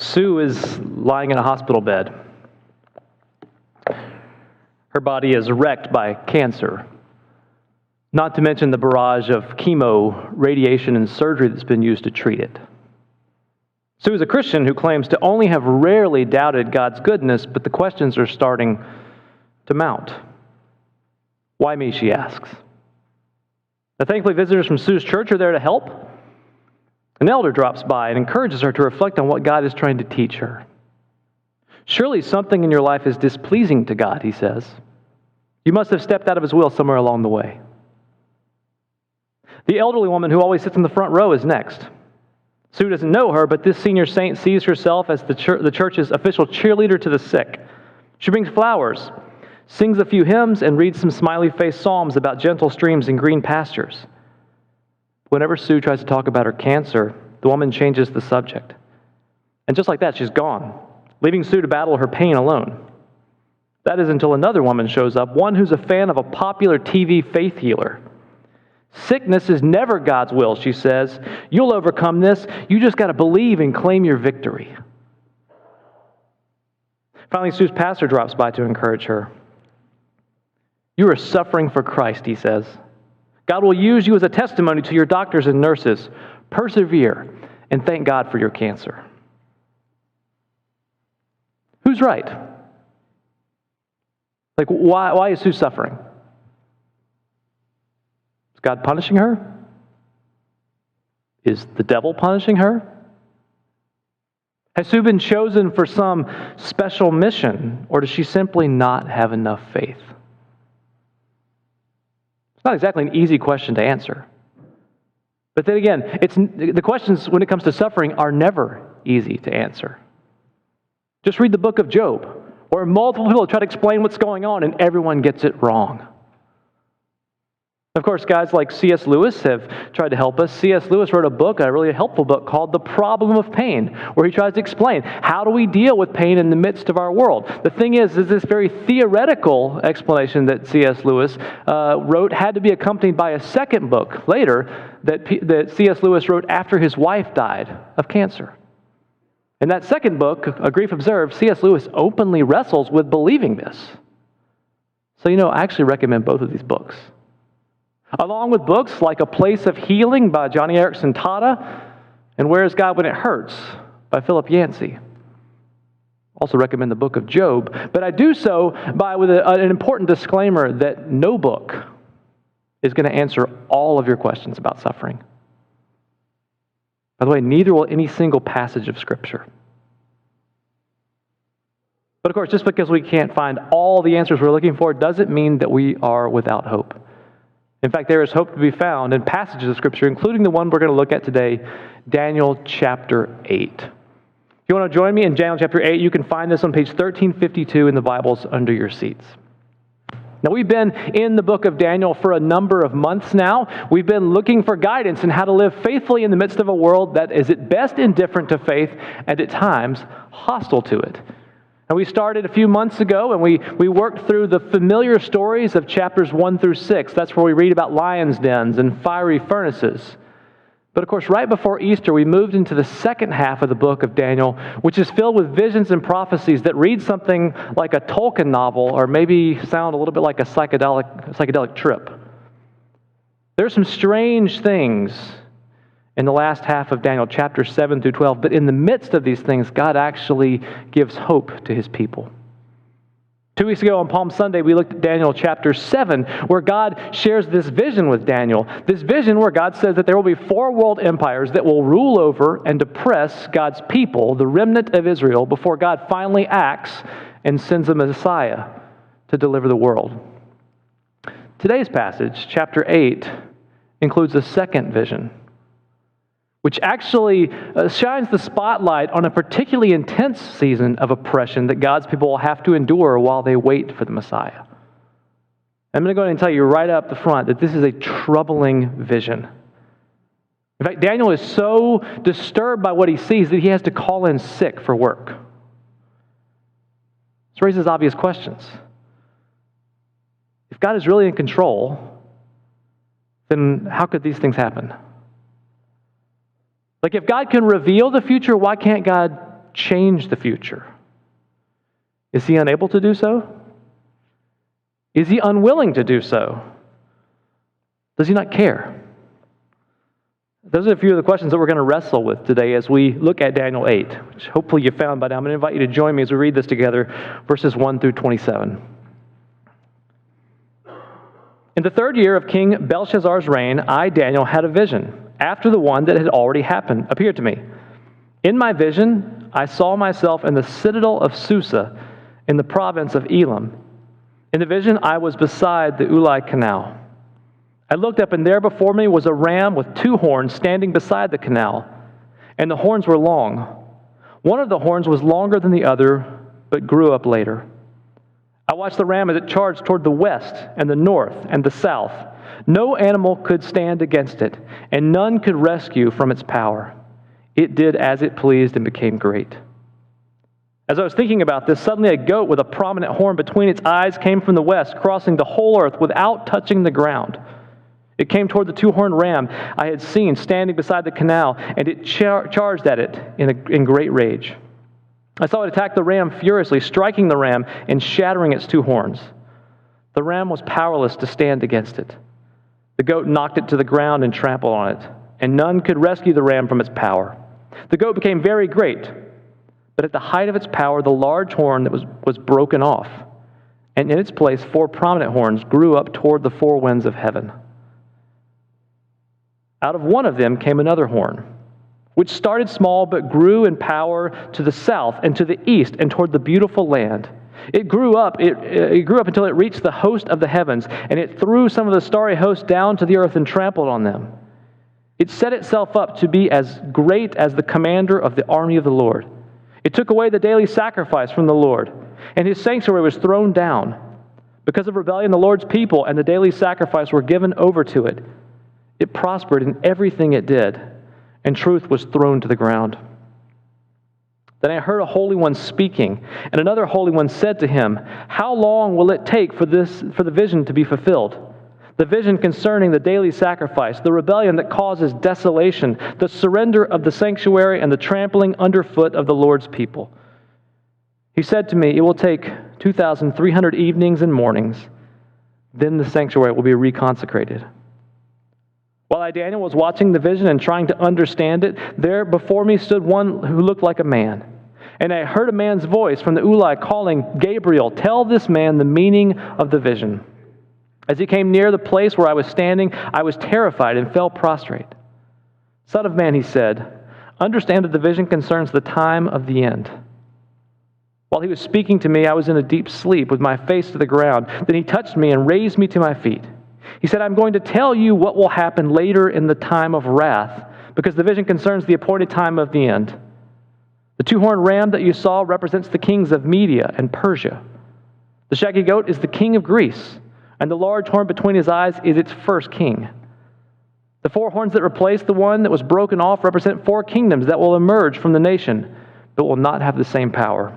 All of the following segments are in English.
Sue is lying in a hospital bed. Her body is wrecked by cancer, not to mention the barrage of chemo, radiation, and surgery that's been used to treat it. Sue is a Christian who claims to only have rarely doubted God's goodness, but the questions are starting to mount. Why me, she asks. Now, thankfully, visitors from Sue's church are there to help. An elder drops by and encourages her to reflect on what God is trying to teach her. Surely something in your life is displeasing to God, he says. You must have stepped out of his will somewhere along the way. The elderly woman who always sits in the front row is next. Sue doesn't know her, but this senior saint sees herself as the church's official cheerleader to the sick. She brings flowers, sings a few hymns, and reads some smiley-faced psalms about gentle streams and green pastures. Whenever Sue tries to talk about her cancer, the woman changes the subject. And just like that, she's gone, leaving Sue to battle her pain alone. That is until another woman shows up, one who's a fan of a popular TV faith healer. Sickness is never God's will, she says. You'll overcome this. You just got to believe and claim your victory. Finally, Sue's pastor drops by to encourage her. You are suffering for Christ, he says. God will use you as a testimony to your doctors and nurses. Persevere and thank God for your cancer. Who's right? Like, why is Sue suffering? Is God punishing her? Is the devil punishing her? Has Sue been chosen for some special mission, or does she simply not have enough faith? It's not exactly an easy question to answer. But then again, the questions when it comes to suffering are never easy to answer. Just read the book of Job, where multiple people try to explain what's going on and everyone gets it wrong. Of course, guys like C.S. Lewis have tried to help us. C.S. Lewis wrote a book, a really helpful book called The Problem of Pain, where he tries to explain how do we deal with pain in the midst of our world. The thing is this very theoretical explanation that C.S. Lewis wrote had to be accompanied by a second book later that C.S. Lewis wrote after his wife died of cancer. In that second book, A Grief Observed, C.S. Lewis openly wrestles with believing this. So, I actually recommend both of these books. Along with books like A Place of Healing by Johnny Erickson Tada and Where is God When It Hurts by Philip Yancey. Also recommend the book of Job, but I do so with an important disclaimer that no book is going to answer all of your questions about suffering. By the way, neither will any single passage of Scripture. But of course, just because we can't find all the answers we're looking for doesn't mean that we are without hope. In fact, there is hope to be found in passages of Scripture, including the one we're going to look at today, Daniel chapter 8. If you want to join me in Daniel chapter 8, you can find this on page 1352 in the Bibles under your seats. Now, we've been in the book of Daniel for a number of months now. We've been looking for guidance in how to live faithfully in the midst of a world that is at best indifferent to faith and at times hostile to it. And we started a few months ago, and we worked through the familiar stories of chapters 1 through 6. That's where we read about lions' dens and fiery furnaces. But of course, right before Easter, we moved into the second half of the book of Daniel, which is filled with visions and prophecies that read something like a Tolkien novel, or maybe sound a little bit like a psychedelic trip. There's some strange things in the last half of Daniel, chapters 7 through 12. But in the midst of these things, God actually gives hope to his people. 2 weeks ago on Palm Sunday, we looked at Daniel chapter 7, where God shares this vision with Daniel. This vision where God says that there will be 4 world empires that will rule over and oppress God's people, the remnant of Israel, before God finally acts and sends a Messiah to deliver the world. Today's passage, chapter 8, includes a second vision, which actually shines the spotlight on a particularly intense season of oppression that God's people will have to endure while they wait for the Messiah. I'm going to go ahead and tell you right up the front that this is a troubling vision. In fact, Daniel is so disturbed by what he sees that he has to call in sick for work. This raises obvious questions. If God is really in control, then how could these things happen? Like, if God can reveal the future, why can't God change the future? Is he unable to do so? Is he unwilling to do so? Does he not care? Those are a few of the questions that we're going to wrestle with today as we look at Daniel 8, which hopefully you found by now. I'm going to invite you to join me as we read this together, verses 1 through 27. In the 3rd year of King Belshazzar's reign, I, Daniel, had a vision, after the one that had already appeared to me. In my vision, I saw myself in the citadel of Susa, in the province of Elam. In the vision, I was beside the Ulai Canal. I looked up, and there before me was a ram with 2 horns standing beside the canal, and the horns were long. One of the horns was longer than the other, but grew up later. I watched the ram as it charged toward the west and the north and the south. No animal could stand against it, and none could rescue from its power. It did as it pleased and became great. As I was thinking about this, suddenly a goat with a prominent horn between its eyes came from the west, crossing the whole earth without touching the ground. It came toward the 2-horned ram I had seen standing beside the canal, and it charged at it in great rage. I saw it attack the ram furiously, striking the ram and shattering its 2 horns. The ram was powerless to stand against it. The goat knocked it to the ground and trampled on it, and none could rescue the ram from its power. The goat became very great, but at the height of its power, the large horn that was broken off, and in its place 4 prominent horns grew up toward the 4 winds of heaven. Out of one of them came another horn, which started small but grew in power to the south and to the east and toward the beautiful land. It grew up until it reached the host of the heavens, and it threw some of the starry host down to the earth and trampled on them. It set itself up to be as great as the commander of the army of the Lord. It took away the daily sacrifice from the Lord, and his sanctuary was thrown down. Because of rebellion, the Lord's people and the daily sacrifice were given over to it. It prospered in everything it did, and truth was thrown to the ground. Then I heard a holy one speaking, and another holy one said to him, "How long will it take for the vision to be fulfilled? The vision concerning the daily sacrifice, the rebellion that causes desolation, the surrender of the sanctuary, and the trampling underfoot of the Lord's people." He said to me, "It will take 2,300 evenings and mornings. Then the sanctuary will be reconsecrated." While I, Daniel, was watching the vision and trying to understand it, there before me stood one who looked like a man. And I heard a man's voice from the Ulai calling, "Gabriel, tell this man the meaning of the vision." As he came near the place where I was standing, I was terrified and fell prostrate. "Son of man," he said, "understand that the vision concerns the time of the end." While he was speaking to me, I was in a deep sleep with my face to the ground. Then he touched me and raised me to my feet. He said, "I'm going to tell you what will happen later in the time of wrath, because the vision concerns the appointed time of the end. The 2-horned ram that you saw represents the kings of Media and Persia. The shaggy goat is the king of Greece, and the large horn between his eyes is its first king. The 4 horns that replace the one that was broken off represent 4 kingdoms that will emerge from the nation, but will not have the same power.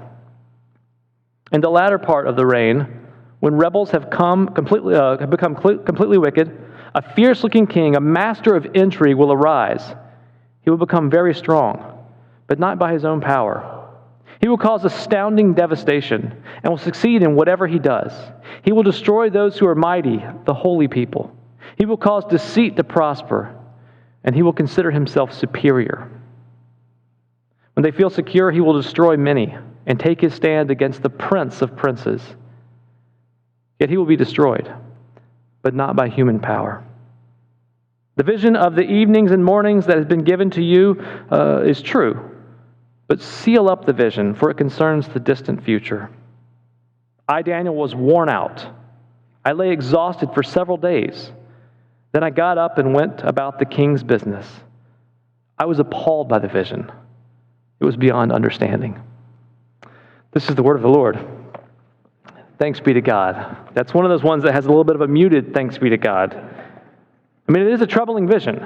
In the latter part of the reign, when rebels have become completely wicked, a fierce-looking king, a master of intrigue, will arise. He will become very strong, but not by his own power. He will cause astounding devastation and will succeed in whatever he does. He will destroy those who are mighty, the holy people. He will cause deceit to prosper, and he will consider himself superior. When they feel secure, he will destroy many and take his stand against the prince of princes. Yet he will be destroyed, but not by human power. The vision of the evenings and mornings that has been given to you is true, but seal up the vision, for it concerns the distant future. I, Daniel, was worn out. I lay exhausted for several days. Then I got up and went about the king's business. I was appalled by the vision. It was beyond understanding. This is the word of the Lord. Thanks be to God. That's one of those ones that has a little bit of a muted thanks be to God. I mean, it is a troubling vision,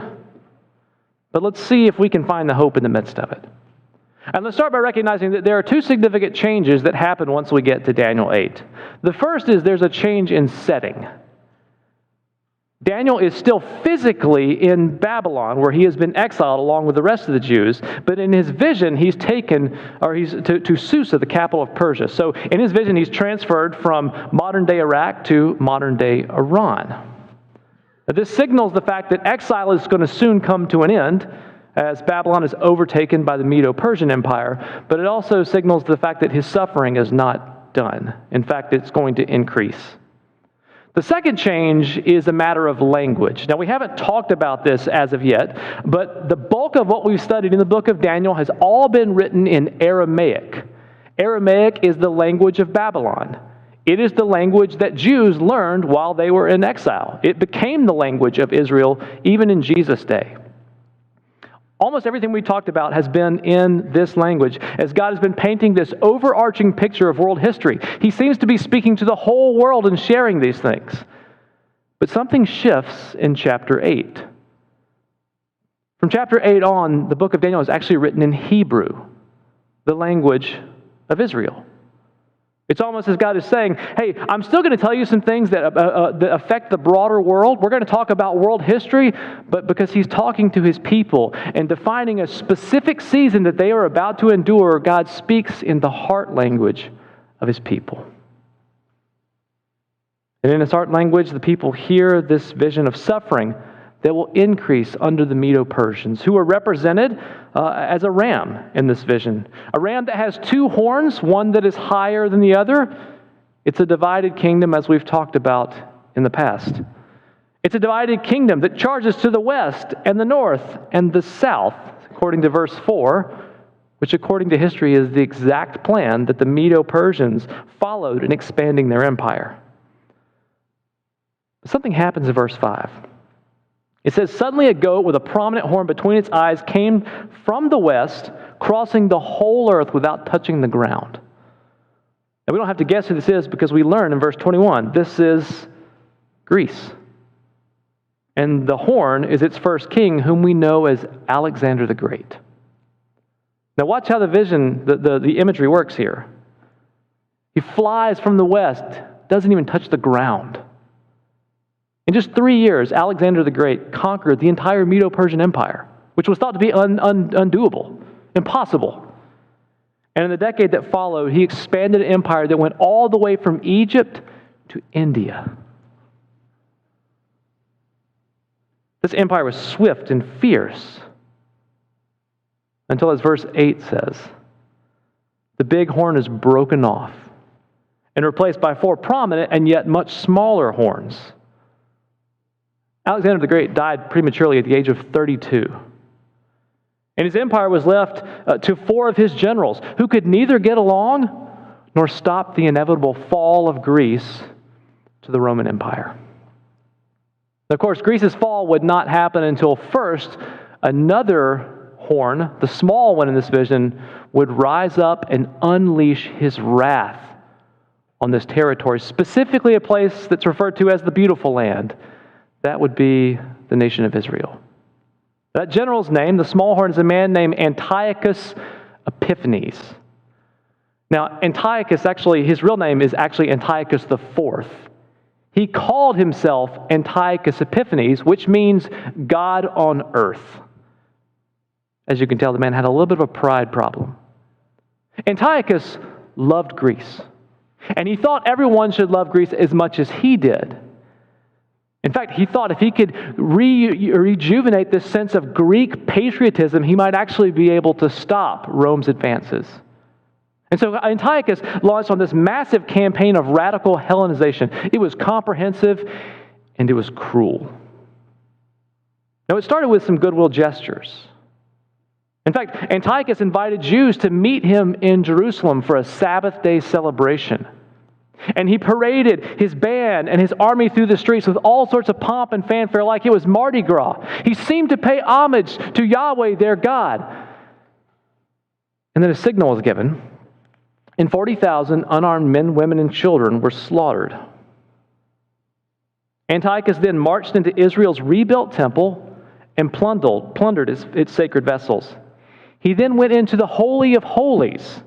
but let's see if we can find the hope in the midst of it. And let's start by recognizing that there are 2 significant changes that happen once we get to Daniel 8. The first is there's a change in setting. Daniel is still physically in Babylon, where he has been exiled along with the rest of the Jews, but in his vision, he's to Susa, the capital of Persia. So in his vision, he's transferred from modern-day Iraq to modern-day Iran. Now, this signals the fact that exile is going to soon come to an end, as Babylon is overtaken by the Medo-Persian Empire, but it also signals the fact that his suffering is not done. In fact, it's going to increase. The second change is a matter of language. Now, we haven't talked about this as of yet, but the bulk of what we've studied in the book of Daniel has all been written in Aramaic. Aramaic is the language of Babylon. It is the language that Jews learned while they were in exile. It became the language of Israel even in Jesus' day. Almost everything we talked about has been in this language, as God has been painting this overarching picture of world history. He seems to be speaking to the whole world and sharing these things. But something shifts in chapter 8. From chapter 8 on, the book of Daniel is actually written in Hebrew, the language of Israel. It's almost as God is saying, hey, I'm still going to tell you some things that affect the broader world. We're going to talk about world history, but because he's talking to his people and defining a specific season that they are about to endure, God speaks in the heart language of his people. And in his heart language, the people hear this vision of suffering that will increase under the Medo-Persians, who are represented as a ram in this vision. A ram that has two horns, one that is higher than the other. It's a divided kingdom, as we've talked about in the past. It's a divided kingdom that charges to the west and the north and the south, according to verse 4, which according to history is the exact plan that the Medo-Persians followed in expanding their empire. Something happens in verse 5. It says, suddenly a goat with a prominent horn between its eyes came from the west, crossing the whole earth without touching the ground. Now, we don't have to guess who this is because we learn in verse 21, this is Greece. And the horn is its first king, whom we know as Alexander the Great. Now watch how the vision, the imagery works here. He flies from the west, doesn't even touch the ground. In just 3 years, Alexander the Great conquered the entire Medo-Persian Empire, which was thought to be undoable, impossible. And in the decade that followed, he expanded an empire that went all the way from Egypt to India. This empire was swift and fierce, until, as verse 8 says, the big horn is broken off and replaced by 4 prominent and yet much smaller horns. Alexander the Great died prematurely at the age of 32. And his empire was left to 4 of his generals, who could neither get along nor stop the inevitable fall of Greece to the Roman Empire. Of course, Greece's fall would not happen until first another horn, the small one in this vision, would rise up and unleash his wrath on this territory, specifically a place that's referred to as the Beautiful Land. That would be the nation of Israel. That general's name, the small horn, is a man named Antiochus Epiphanes. Now, Antiochus, his real name is actually Antiochus IV. He called himself Antiochus Epiphanes, which means God on earth. As you can tell, the man had a little bit of a pride problem. Antiochus loved Greece, and he thought everyone should love Greece as much as he did. In fact, he thought if he could rejuvenate this sense of Greek patriotism, he might actually be able to stop Rome's advances. And so Antiochus launched on this massive campaign of radical Hellenization. It was comprehensive and it was cruel. Now, it started with some goodwill gestures. In fact, Antiochus invited Jews to meet him in Jerusalem for a Sabbath day celebration. And he paraded his band and his army through the streets with all sorts of pomp and fanfare like it was Mardi Gras. He seemed to pay homage to Yahweh, their God. And then a signal was given, and 40,000 unarmed men, women, and children were slaughtered. Antiochus then marched into Israel's rebuilt temple and plundered its sacred vessels. He then went into the Holy of Holies,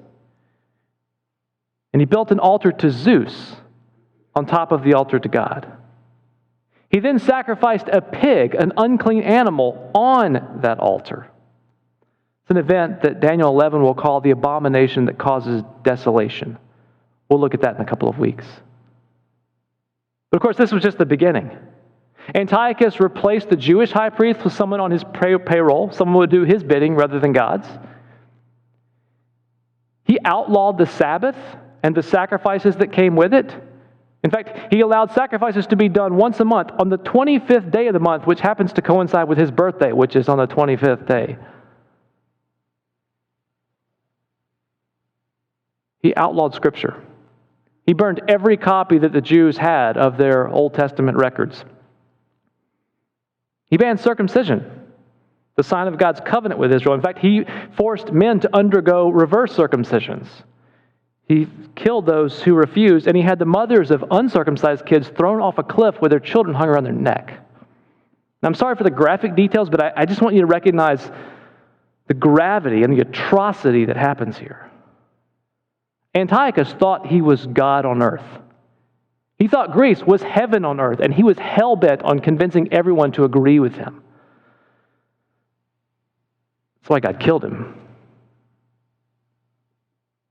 and he built an altar to Zeus on top of the altar to God. He then sacrificed a pig, an unclean animal, on that altar. It's an event that Daniel 11 will call the abomination that causes desolation. We'll look at that in a couple of weeks. But of course, this was just the beginning. Antiochus replaced the Jewish high priest with someone on his payroll. Someone would do his bidding rather than God's. He outlawed the Sabbath and the sacrifices that came with it. In fact, he allowed sacrifices to be done once a month on the 25th day of the month, which happens to coincide with his birthday, which is on the 25th day. He outlawed Scripture. He burned every copy that the Jews had of their Old Testament records. He banned circumcision, the sign of God's covenant with Israel. In fact, he forced men to undergo reverse circumcisions. He killed those who refused, and he had the mothers of uncircumcised kids thrown off a cliff with their children hung around their neck. Now, I'm sorry for the graphic details, but I just want you to recognize the gravity and the atrocity that happens here. Antiochus thought he was God on earth. He thought Greece was heaven on earth, and he was hell-bent on convincing everyone to agree with him. That's why God killed him.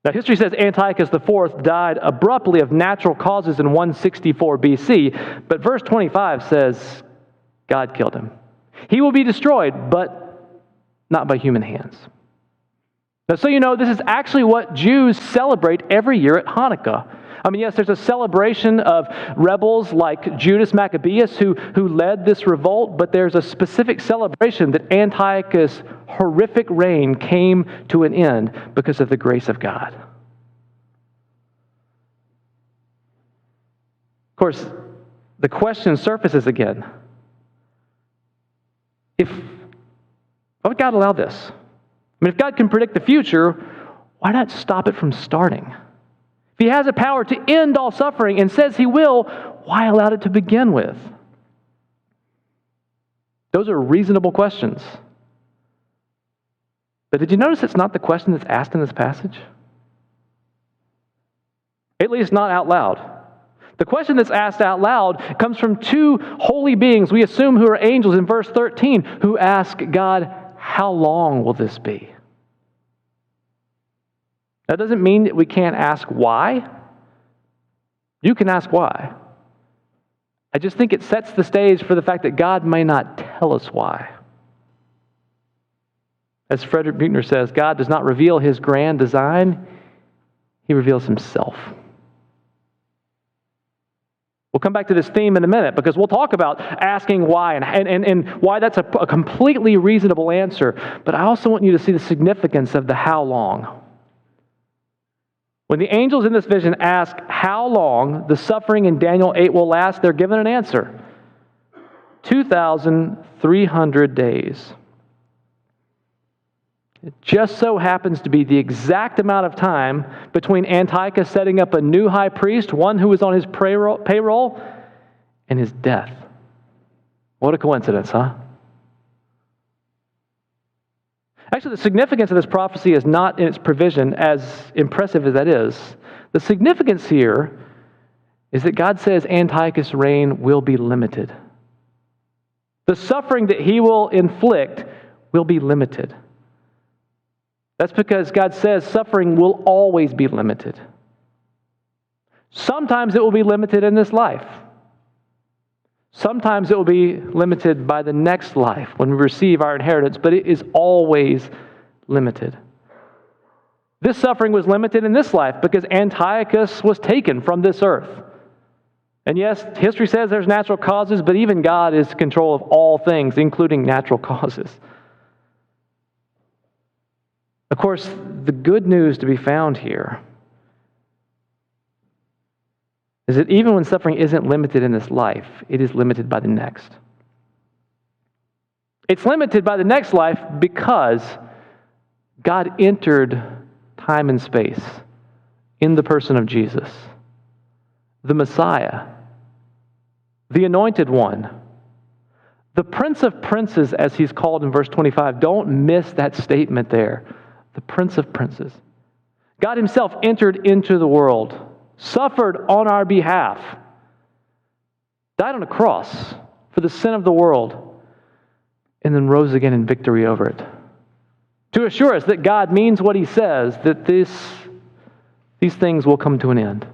Now, history says Antiochus IV died abruptly of natural causes in 164 BC, but verse 25 says God killed him. He will be destroyed, but not by human hands. Now, so you know, this is actually what Jews celebrate every year at Hanukkah. I mean, yes, there's a celebration of rebels like Judas Maccabeus who led this revolt, but there's a specific celebration that Antiochus' horrific reign came to an end because of the grace of God. Of course, the question surfaces again. Why would God allow this? I mean, if God can predict the future, why not stop it from starting? If he has the power to end all suffering and says he will, why allow it to begin with? Those are reasonable questions. But did you notice it's not the question that's asked in this passage? At least not out loud. The question that's asked out loud comes from two holy beings, we assume who are angels in verse 13, who ask God, how long will this be? That doesn't mean that we can't ask why. You can ask why. I just think it sets the stage for the fact that God may not tell us why. As Frederick Buechner says, God does not reveal his grand design, he reveals himself. We'll come back to this theme in a minute because we'll talk about asking why and why that's a completely reasonable answer. But I also want you to see the significance of the how long. When the angels in this vision ask how long the suffering in Daniel 8 will last, they're given an answer. 2,300 days. It just so happens to be the exact amount of time between Antiochus setting up a new high priest, one who was on his payroll, and his death. What a coincidence, huh? Actually, the significance of this prophecy is not in its provision, as impressive as that is. The significance here is that God says Antiochus' reign will be limited. The suffering that he will inflict will be limited. That's because God says suffering will always be limited. Sometimes it will be limited in this life. Sometimes it will be limited by the next life when we receive our inheritance, but it is always limited. This suffering was limited in this life because Antiochus was taken from this earth. And yes, history says there's natural causes, but even God is in control of all things, including natural causes. Of course, the good news to be found here is that even when suffering isn't limited in this life, it is limited by the next. It's limited by the next life because God entered time and space in the person of Jesus, the Messiah, the Anointed One, the Prince of Princes, as he's called in verse 25. Don't miss that statement there. The Prince of Princes. God himself entered into the world, suffered on our behalf, died on a cross for the sin of the world, and then rose again in victory over it. To assure us that God means what he says, that these things will come to an end.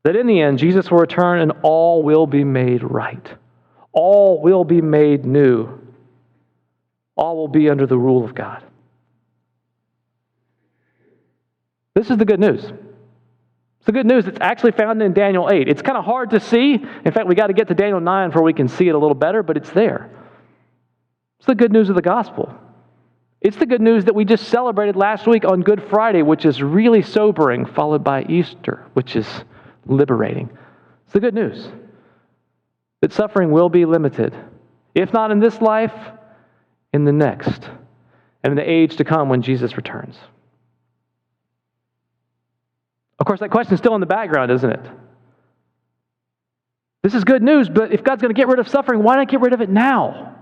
That in the end, Jesus will return and all will be made right. All will be made new. All will be under the rule of God. This is the good news. It's the good news that's actually found in Daniel 8. It's kind of hard to see. In fact, we got to get to Daniel 9 before we can see it a little better, but it's there. It's the good news of the gospel. It's the good news that we just celebrated last week on Good Friday, which is really sobering, followed by Easter, which is liberating. It's the good news that suffering will be limited, if not in this life, in the next, and in the age to come when Jesus returns. Of course, that question is still in the background, isn't it? This is good news, but if God's going to get rid of suffering, why not get rid of it now?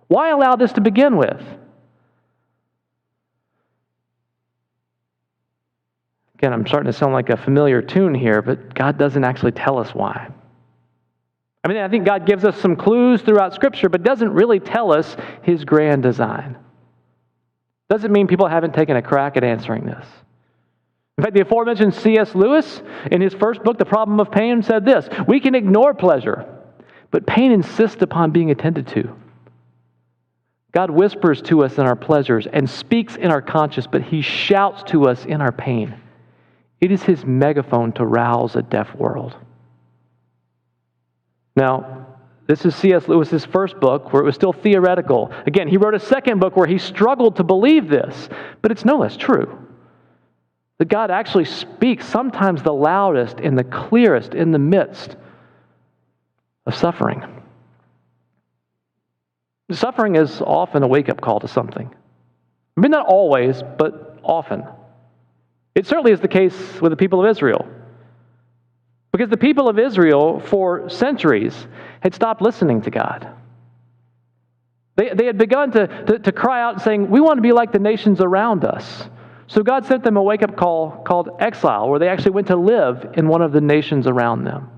Why allow this to begin with? Again, I'm starting to sound like a familiar tune here, but God doesn't actually tell us why. I mean, I think God gives us some clues throughout Scripture, but doesn't really tell us his grand design. Doesn't mean people haven't taken a crack at answering this. In fact, the aforementioned C.S. Lewis, in his first book, The Problem of Pain, said this: "We can ignore pleasure, but pain insists upon being attended to. God whispers to us in our pleasures and speaks in our conscience, but he shouts to us in our pain. It is his megaphone to rouse a deaf world." Now, this is C.S. Lewis's first book, where it was still theoretical. Again, he wrote a second book where he struggled to believe this, but it's no less true. That God actually speaks sometimes the loudest and the clearest in the midst of suffering. Suffering is often a wake-up call to something. I mean, not always, but often. It certainly is the case with the people of Israel. Because the people of Israel, for centuries, had stopped listening to God. They had begun to cry out saying, "We want to be like the nations around us." So God sent them a wake-up call called exile, where they actually went to live in one of the nations around them.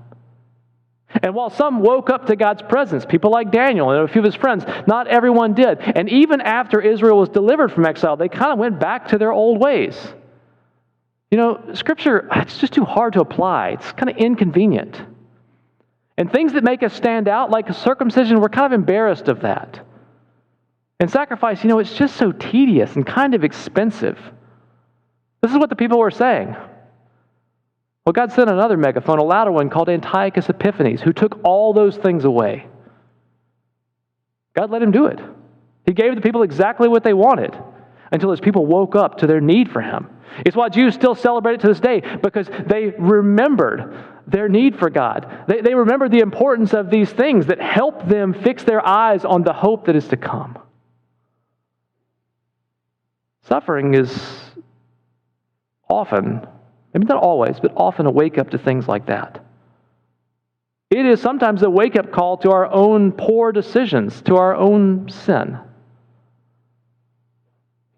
And while some woke up to God's presence, people like Daniel and a few of his friends, not everyone did. And even after Israel was delivered from exile, they kind of went back to their old ways. You know, Scripture, it's just too hard to apply. It's kind of inconvenient. And things that make us stand out, like circumcision, we're kind of embarrassed of that. And sacrifice, it's just so tedious and kind of expensive. This is what the people were saying. Well, God sent another megaphone, a louder one, called Antiochus Epiphanes, who took all those things away. God let him do it. He gave the people exactly what they wanted until his people woke up to their need for him. It's why Jews still celebrate it to this day, because they remembered their need for God. They remembered the importance of these things that help them fix their eyes on the hope that is to come. Suffering is often, maybe not always, but often a wake-up to things like that. It is sometimes a wake-up call to our own poor decisions, to our own sin.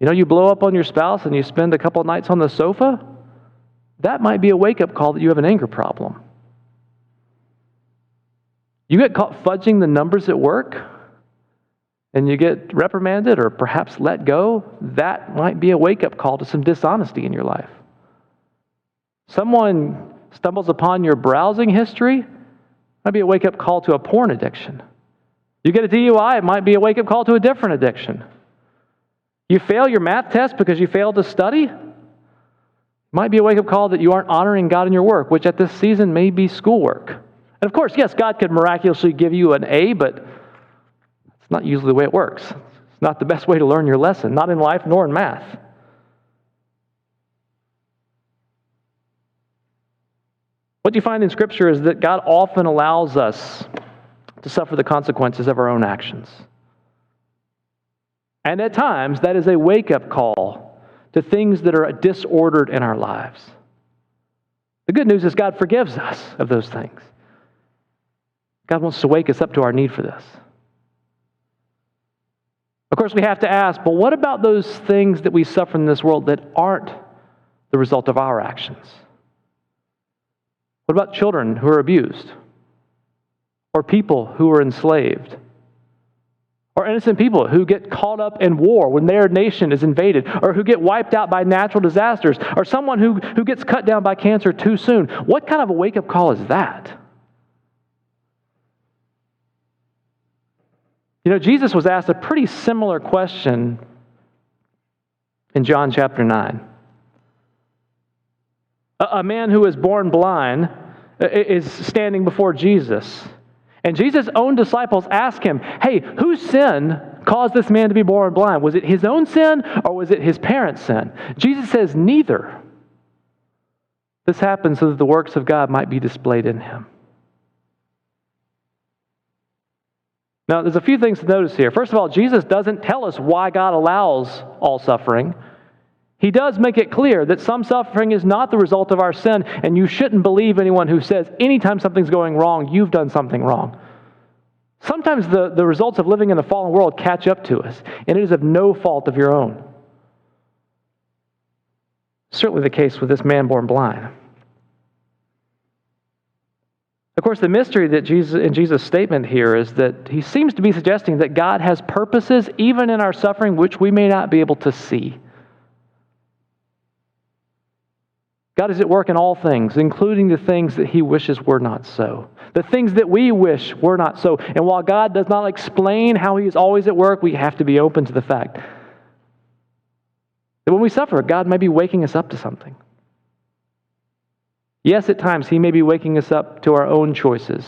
You blow up on your spouse and you spend a couple of nights on the sofa, that might be a wake-up call that you have an anger problem. You get caught fudging the numbers at work and you get reprimanded or perhaps let go, that might be a wake-up call to some dishonesty in your life. Someone stumbles upon your browsing history, might be a wake-up call to a porn addiction. You get a DUI, it might be a wake-up call to a different addiction. You fail your math test because you failed to study, it might be a wake-up call that you aren't honoring God in your work, which at this season may be schoolwork. And of course, yes, God could miraculously give you an A, but it's not usually the way it works. It's not the best way to learn your lesson, not in life nor in math. What you find in Scripture is that God often allows us to suffer the consequences of our own actions. And at times, that is a wake-up call to things that are disordered in our lives. The good news is God forgives us of those things. God wants to wake us up to our need for this. Of course, we have to ask, but what about those things that we suffer in this world that aren't the result of our actions? What about children who are abused? or people who are enslaved, or innocent people who get caught up in war when their nation is invaded, or who get wiped out by natural disasters, or someone who gets cut down by cancer too soon. What kind of a wake-up call is that? You know, Jesus was asked a pretty similar question in John chapter 9. A man who is born blind is standing before Jesus. And Jesus' own disciples ask him, hey, whose sin caused this man to be born blind? Was it his own sin or was it his parents' sin? Jesus says, neither. This happened so that the works of God might be displayed in him. Now, there's a few things to notice here. First of all, Jesus doesn't tell us why God allows all suffering. He does make it clear that some suffering is not the result of our sin, and you shouldn't believe anyone who says anytime something's going wrong, you've done something wrong. Sometimes the results of living in a fallen world catch up to us, and it is of no fault of your own. Certainly the case with this man born blind. Of course, the mystery that in Jesus' statement here is that he seems to be suggesting that God has purposes even in our suffering which we may not be able to see. God is at work in all things, including the things that he wishes were not so. The things that we wish were not so. And while God does not explain how he is always at work, we have to be open to the fact that when we suffer, God may be waking us up to something. Yes, at times he may be waking us up to our own choices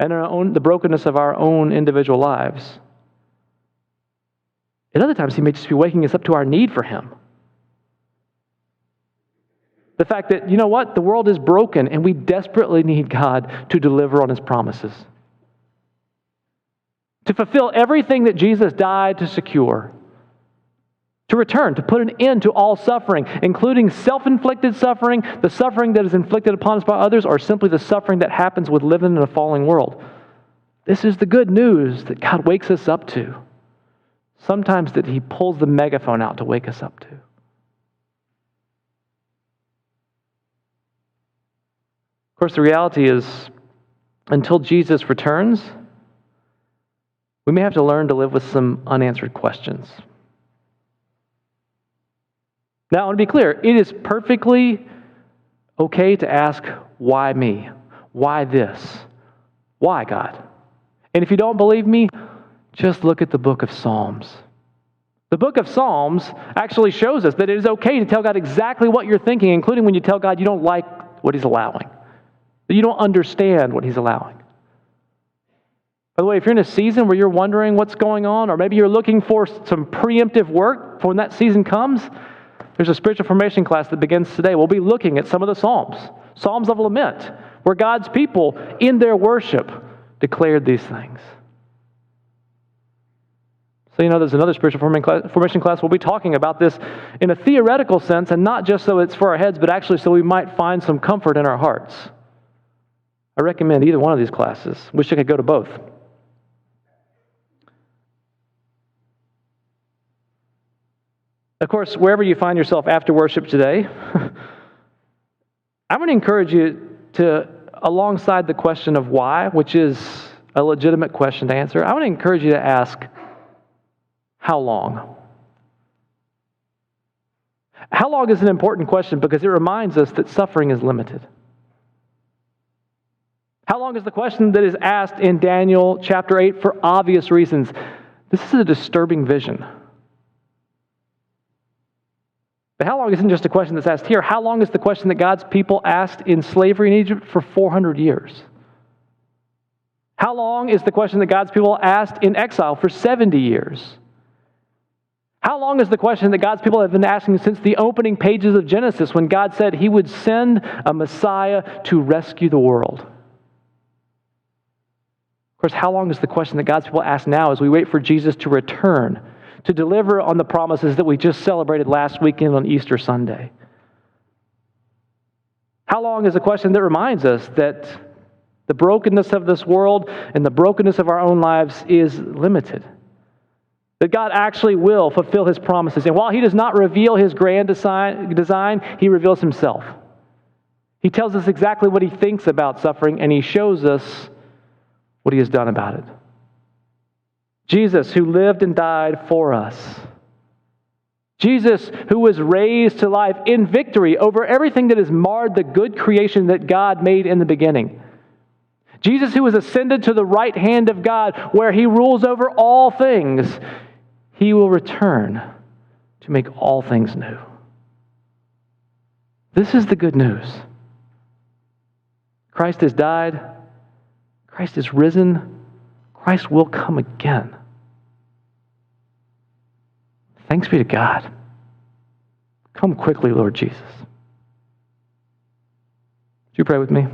and the brokenness of our own individual lives. At other times he may just be waking us up to our need for him. The fact that, you know what, the world is broken and we desperately need God to deliver on his promises. To fulfill everything that Jesus died to secure. To return, to put an end to all suffering, including self-inflicted suffering, the suffering that is inflicted upon us by others, or simply the suffering that happens with living in a falling world. This is the good news that God wakes us up to. Sometimes that he pulls the megaphone out to wake us up to. Of course, the reality is, until Jesus returns, we may have to learn to live with some unanswered questions. Now, I want to be clear, it is perfectly okay to ask, why me? Why this? Why, God? And if you don't believe me, just look at the book of Psalms. The book of Psalms actually shows us that it is okay to tell God exactly what you're thinking, including when you tell God you don't like what he's allowing. That you don't understand what he's allowing. By the way, if you're in a season where you're wondering what's going on, or maybe you're looking for some preemptive work for when that season comes, there's a spiritual formation class that begins today. We'll be looking at some of the Psalms, Psalms of lament, where God's people in their worship declared these things. So, there's another spiritual formation class. We'll be talking about this in a theoretical sense, and not just so it's for our heads, but actually so we might find some comfort in our hearts. I recommend either one of these classes. Wish I could go to both. Of course, wherever you find yourself after worship today, I'm going to encourage you to, alongside the question of why, which is a legitimate question to answer, I want to encourage you to ask, how long? How long is an important question because it reminds us that suffering is limited. How long is the question that is asked in Daniel chapter 8 for obvious reasons? This is a disturbing vision. But how long isn't just a question that's asked here. How long is the question that God's people asked in slavery in Egypt for 400 years? How long is the question that God's people asked in exile for 70 years? How long is the question that God's people have been asking since the opening pages of Genesis when God said he would send a Messiah to rescue the world? Of course, how long is the question that God's people ask now as we wait for Jesus to return, to deliver on the promises that we just celebrated last weekend on Easter Sunday? How long is a question that reminds us that the brokenness of this world and the brokenness of our own lives is limited? That God actually will fulfill his promises. And while he does not reveal his grand design, he reveals himself. He tells us exactly what he thinks about suffering, and he shows us what he has done about it. Jesus, who lived and died for us. Jesus, who was raised to life in victory over everything that has marred the good creation that God made in the beginning. Jesus, who was ascended to the right hand of God, where he rules over all things. He will return to make all things new. This is the good news. Christ has died. Christ is risen. Christ will come again. Thanks be to God. Come quickly, Lord Jesus. Would you pray with me?